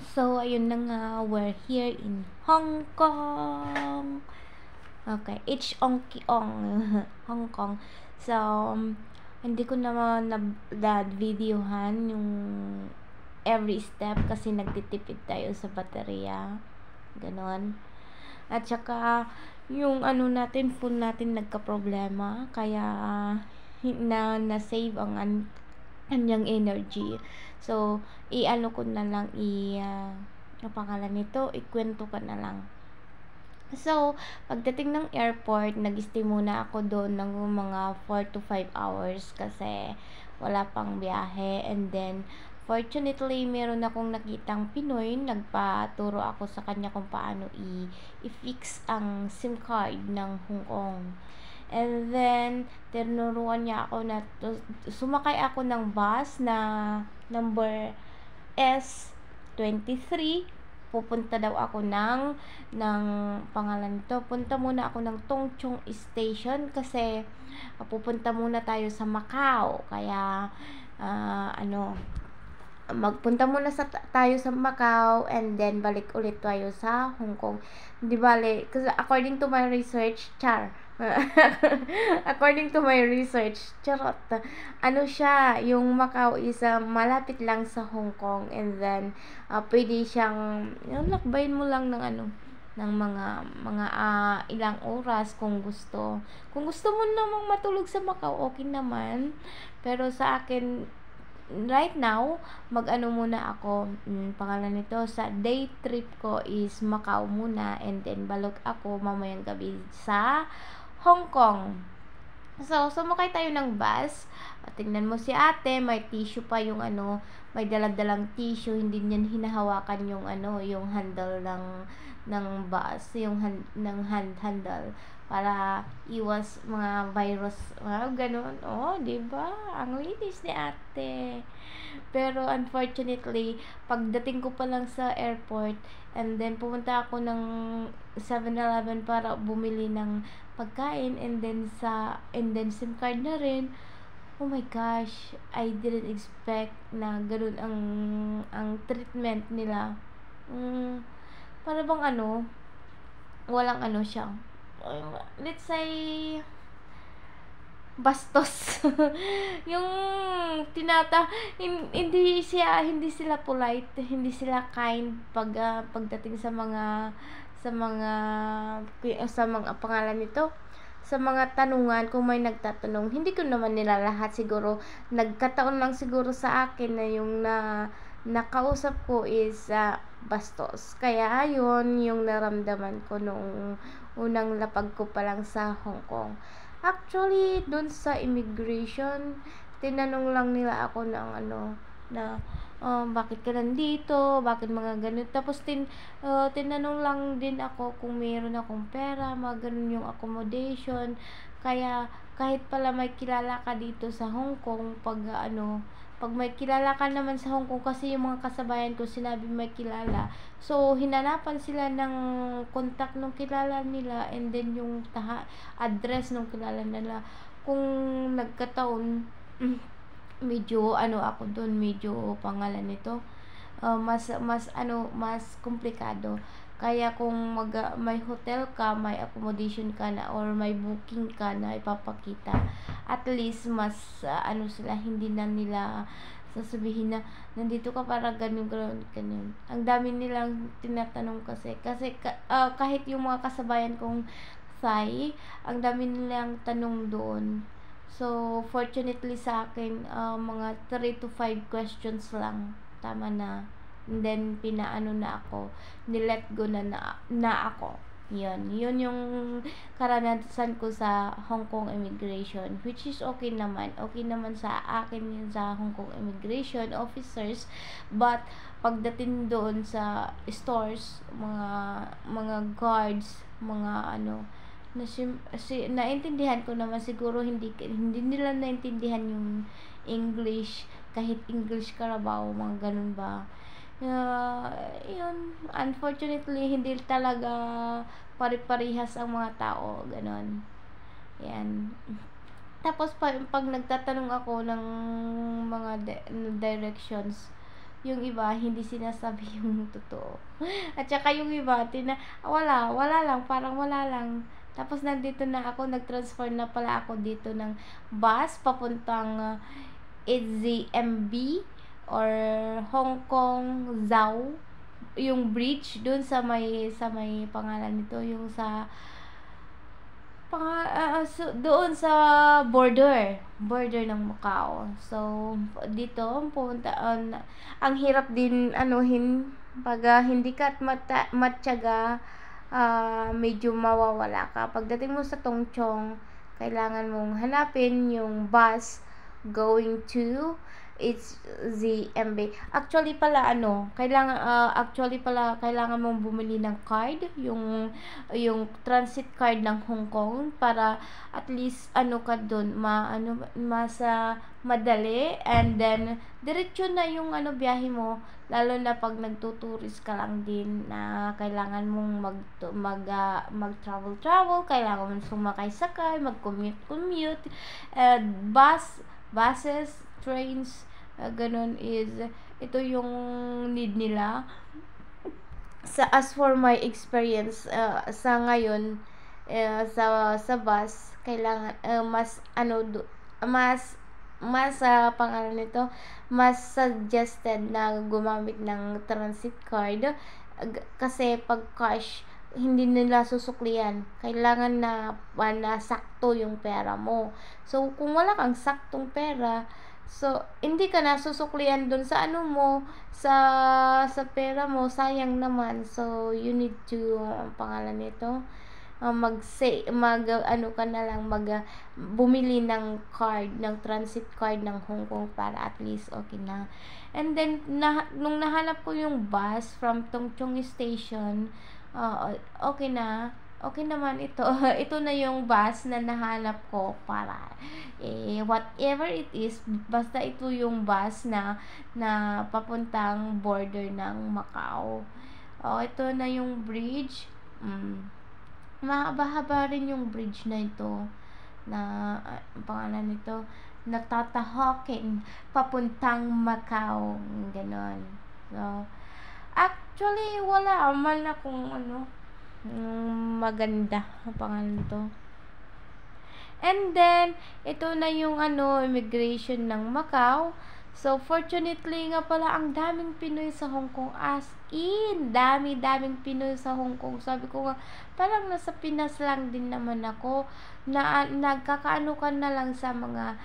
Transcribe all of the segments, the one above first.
So, ayun na nga, we're here in Hong Kong. Okay, Ong Hong Kong. So, hindi ko naman videohan yung every step kasi nagtitipid tayo sa baterya. Ganon. At saka, yung ano natin, phone natin nagka-problema. Kaya, na-save ang kanyang energy. So, i-ano ko na lang, ang pangalan nito, ikwento ka na lang. So, pagdating ng airport, nag-stay muna ako doon ng mga 4 to 5 hours kasi wala pang biyahe. And then, fortunately, meron akong nakitang Pinoy, nagpaturo ako sa kanya kung paano i-fix ang SIM card ng Hong Kong. And then, tinuruan niya ako na sumakay ako ng bus na number S23. Pupunta daw ako ng pangalan nito. Punta muna ako ng Tongchong Station kasi pupunta muna tayo sa Macau. Kaya, magpunta muna tayo sa Macau and then balik ulit tayo sa Hong Kong. Di bale, kasi according to my research, according to my research, charot, ano siya, yung Macau is malapit lang sa Hong Kong and then pwede siyang, lakbayin mo lang ng ng mga ilang oras kung gusto. Kung gusto mo namang matulog sa Macau, okay naman. Pero sa akin, right now, muna ako, pangalan nito, sa day trip ko is Macau muna and then balog ako mamayang gabi sa Hong Kong. So, sumakay tayo ng bus. Tingnan mo si ate, may tissue pa yung may daladalang tissue, hindi niyan hinahawakan yung yung handle ng bus, yung handle para iwas mga virus, ganun. Oh, 'di ba? Ang linis ni ate. Pero unfortunately, pagdating ko pa lang sa airport and then pumunta ako ng 7-Eleven para bumili ng pagkain and then SIM card na rin. Oh my gosh, I didn't expect na ganun ang treatment nila. Para bang walang siya. Let's say bastos. Yung hindi sila polite, hindi sila kind pagdating sa mga pangalan nito, sa mga tanungan. Kung may nagtatanong, hindi ko naman nila lahat, siguro nagkataon lang siguro sa akin na yung nakausap ko is bastos. Kaya yun yung naramdaman ko nung unang lapag ko pa lang sa Hong Kong. Actually, dun sa immigration, tinanong lang nila ako ng na bakit ka nandito, bakit mga ganun. Tapos tinanong lang din ako kung mayroon akong pera, mga ganun yung accommodation. Kaya kahit pala may kilala ka dito sa Hong Kong, pag may kilala ka naman sa Hong Kong, kasi yung mga kasabayan ko sinabi may kilala, so hinanapan sila ng contact ng kilala nila and then yung address ng kilala nila. Kung nagkataon, medyo ako doon, medyo pangalan nito, mas komplikado. Kaya kung may hotel ka, may accommodation ka na or may booking ka na ipapakita, at least mas sila, hindi na nila sasabihin na nandito ka para ganun. Ang dami nilang tinatanong kasi kahit yung mga kasabayan kong Thai, ang dami nilang tanong doon. So, fortunately sa akin, mga 3 to 5 questions lang, tama na. And then, pinaano na ako, nilet go na ako. Yun yung karanasan ko sa Hong Kong immigration, which is okay naman. Okay naman sa akin yun sa Hong Kong immigration officers. But, pagdating doon sa stores, mga guards, mga naintindihan ko naman, siguro hindi nila naintindihan yung English, kahit English Carabao, mga ganun ba. Yun, unfortunately, hindi talaga pare-parehas ang mga tao, ganon. Yan. Tapos pag nagtatanong ako ng mga directions, yung iba hindi sinasabi yung totoo. At saka yung iba wala lang, parang wala lang. Tapos nandito na ako, nag-transfer na pala ako dito ng bus papuntang EZMB or Hong Kong Zhao, yung bridge doon sa may pangalan nito, yung sa doon sa border ng Macau. So dito pumunta ang hirap din pag hindi ka matyaga, medyo mawawala ka. Pagdating mo sa Tongchong, kailangan mong hanapin yung bus going to it's ZMB. Actually pala kailangan mong bumili ng card, yung transit card ng Hong Kong, para at least ka doon mas madali, and then diretso na yung biyahe mo, lalo na pag nagtuturist ka lang din na kailangan mong mag-travel, kailangan mong sumakay-sakay, mag-commute, buses, trains, ganun ito yung need nila. As for my experience, sa ngayon, sa bus, kailangan mas pangalan nito, mas suggested na gumamit ng transit card, kasi pag cash hindi nila susuklian, kailangan na sakto yung pera mo. So kung wala kang saktong pera, so hindi ka na susuklian dun sa sa pera mo, sayang naman. So you need to pangalan nito, ka na lang, bumili ng transit card ng Hong Kong, para at least okay na. And then nung nahanap ko yung bus from Tongchong Station, okay naman ito. Ito na yung bus na nahanap ko, para whatever it is, basta ito yung bus na papuntang border ng Macau. Ito na yung bridge. Mahaba-haba rin yung bridge na ito, na pangalan nito, natatahakin papuntang Macau, ganon. So actually wala man akong maganda ang pangalan nito. And then ito na yung immigration ng Macau. So fortunately nga pala, ang daming Pinoy sa Hong Kong, as in daming Pinoy sa Hong Kong. Sabi ko nga, parang nasa Pinas lang din naman ako, na nagkakaano ka na lang sa mga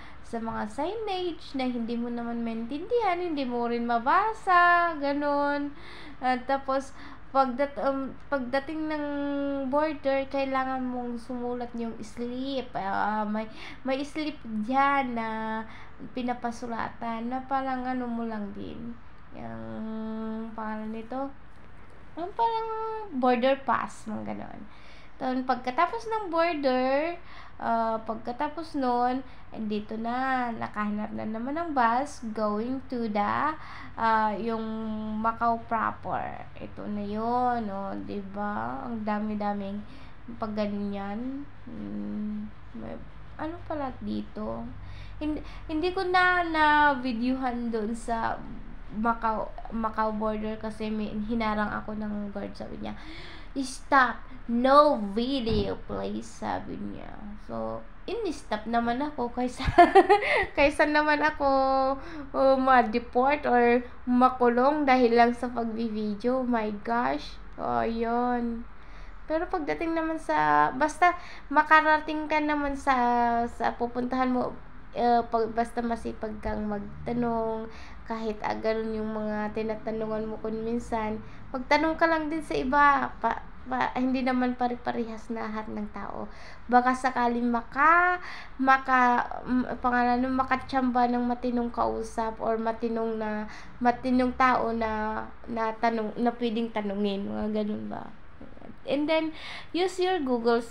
signage na hindi mo naman maintindihan, hindi mo rin mabasa, ganun. Tapos pagdating ng border, kailangan mong sumulat yung slip. May slip diyan na pinapasulatan, na parang mo lang din yung pangalan nito, yung parang border pass, mga ganon. Pagkatapos ng border, pagkatapos nun, dito na, nakahanap na naman ng bus going to yung Macau proper. Ito na yun, diba? Ang dami-daming pag ganyan. Ano pala dito? Hindi ko na videohan doon sa Macau border, kasi hinarang ako ng guard. Sabi niya, stop, no video please, sabi niya. So in-stop naman ako, kaysa naman ako ma-deport or makulong dahil lang sa pagbi-video. My gosh, yun. Pero pagdating naman basta makarating ka naman sa pupuntahan mo, basta masipag kang magtanong, kahit ganun yung mga tinatanungan mo kung minsan, magtanong ka lang din sa iba, hindi naman pare-parehas na lahat ng tao. Baka sakaling makatsamba ng matinong kausap, or matinong tao na tanong, na pwedeng tanungin, mga ganun ba. And then use your Google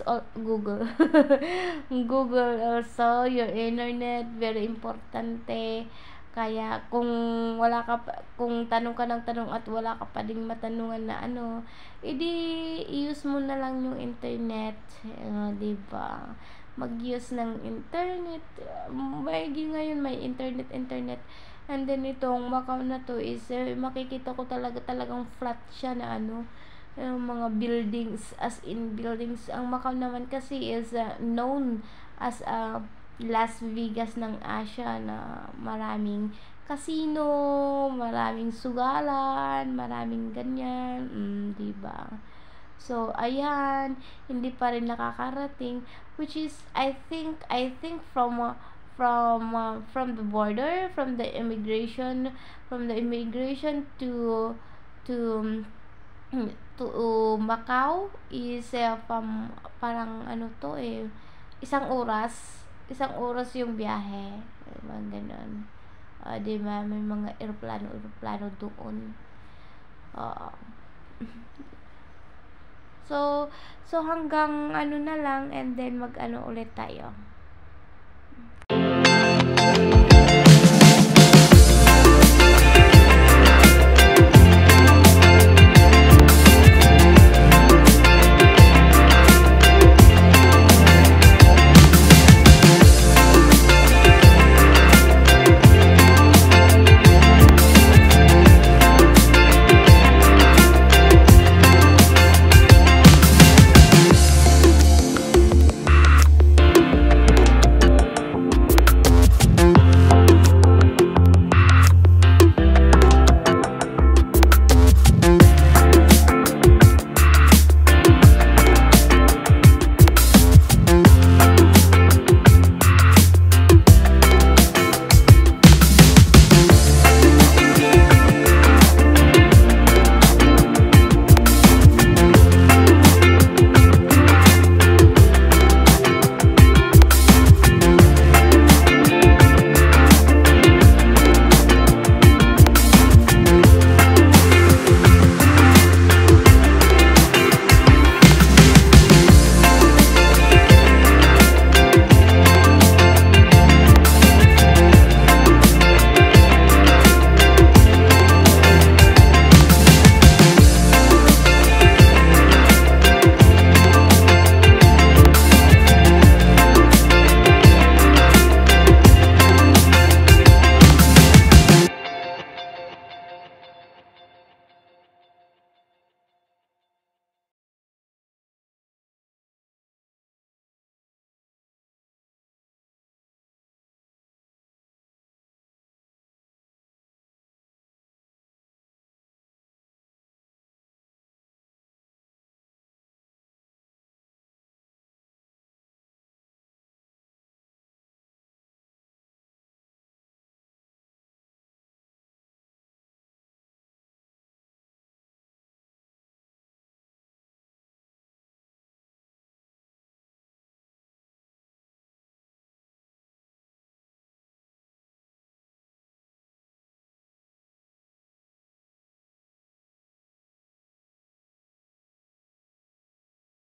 also, your internet, very importante. Kaya kung tanong ka ng tanong at wala ka pa ding matanungan na edi-use mo na lang yung internet, diba? Mag-use ng internet, ngayon may internet, And then itong Macau na to is makikita ko talagang flat siya na mga buildings, as in buildings. Ang Macau naman kasi is known as Las Vegas ng Asia, na maraming casino, maraming sugalan, maraming ganyan, 'di ba? So ayan, hindi pa rin nakakarating, which is I think from the border, from the immigration to to Macau is parang to isang oras yung biyahe, mga ganun. Di ba, may mga eroplano doon. Oo. So hanggang na lang, and then ulit tayo.